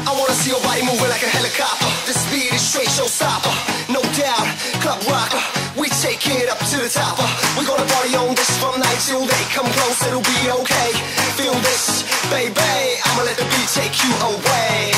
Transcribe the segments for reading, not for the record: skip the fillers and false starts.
I wanna see your body moving like a helicopter. The speed is straight showstopper, no doubt. Club rocker, we take it up to the top. We gonna party on this from night till day. Come close, it'll be okay. Feel this, baby. I'ma let the beat take you away.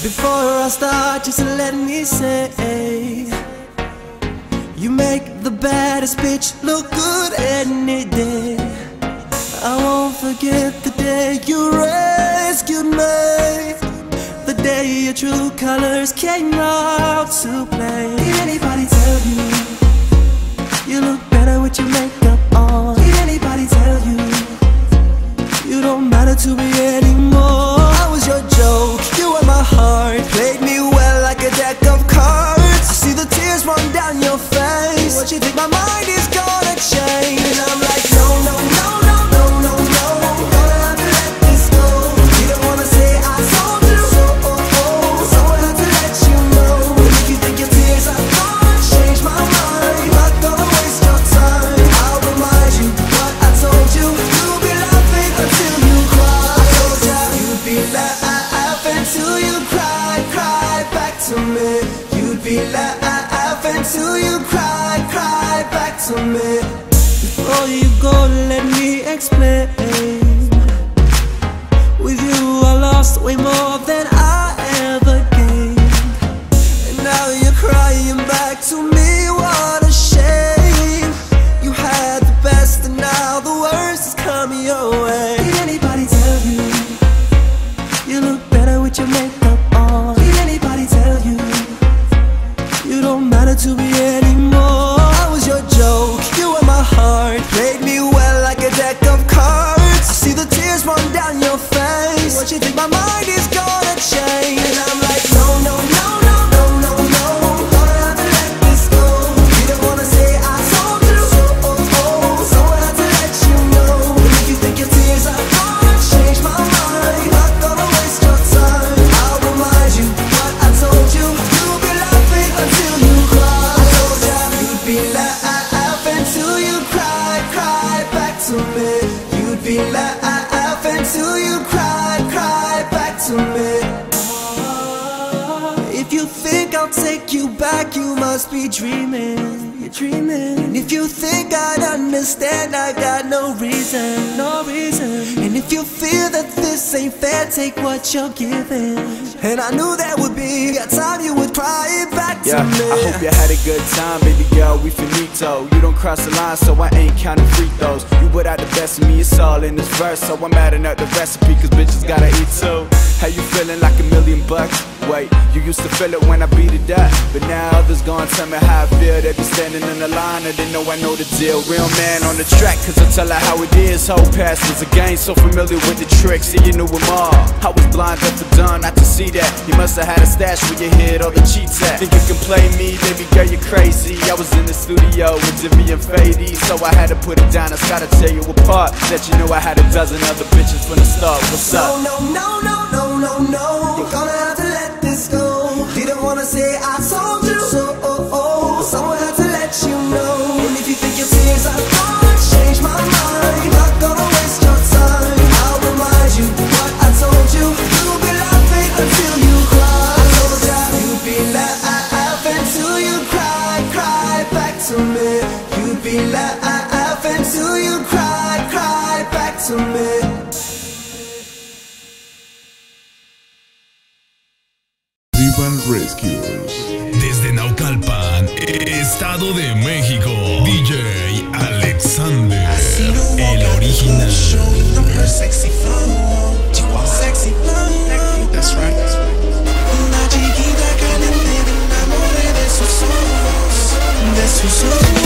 Before I start, just let me say, you make the baddest bitch look good any day. I won't forget the day you rescued me, the day your true colors came out to play. Did anybody tell you you look better with your makeup on? Did anybody tell you you don't matter to me anymore? I was your joke, you were my heart, played me well like a deck of cards. I see the tears run down your face. What you think my mind is gonna change? And I'm like, no, no, no, no, no, no, no, gonna have to let this go. You don't wanna say I told you so, so I have to let you know. If you think your tears are gonna change my mind, not gonna waste your time. I'll remind you what I told you. You'll be laughing until you cry. I told ya you'd be laughing till you cry, cry back to me. You'd be laughing till you cry, cry back to me. Before you go, let me explain. With you I lost way more than I ever gained, and now you're crying back to me. What a shame. be laughing till you cry, cry back to me. You'd be laughing till you cry, cry back to me. If you think I'll take you back, you must be dreaming. You're dreaming. And if you think I'd understand, I got no reason, no reason. And if you feel that this ain't fair, take what you're giving. And I knew that would be a time you would cry it back to me. I hope you had a good time, baby girl, we finito. You don't cross the line, so I ain't counting free throws. You put out the best of me, it's all in this verse. So I'm adding up the recipe, cause bitches gotta eat too. How you feeling, like $1,000,000? Wait, you used to feel it when I beat it up, but now others gon' tell me how I feel. They be standing in the line and they know I know the deal. Real man on the track, cause I tell her how it is. Whole past was a game, so familiar with the tricks, see you knew them all. I was blind up to done, not to see that. You must have had a stash where you hid all the cheats at. Think you can play me, baby girl, you're crazy. I was in the studio with Jimmy and Fady, so I had to put it down, I gotta tear you apart. That you know I had a dozen other bitches from the start. What's up? No, no, no, no, no, no, no. You're gonna have to let this go. Didn't wanna say I told you so, someone had to let you know. And if you think your tears are gonna change my mind, I'm not gonna waste your time. I'll remind you what I told you. You'll be laughing until you cry. I told ya you'd be laughing till you cry, cry back to me. You'd be laughing till you cry, cry back to me. Rescues. Desde Naucalpan, Estado de México, DJ Alexander, el original. Sexy flow, sexy flow. That's right. Una chiquita caliente, me enamoré de sus ojos, de sus ojos.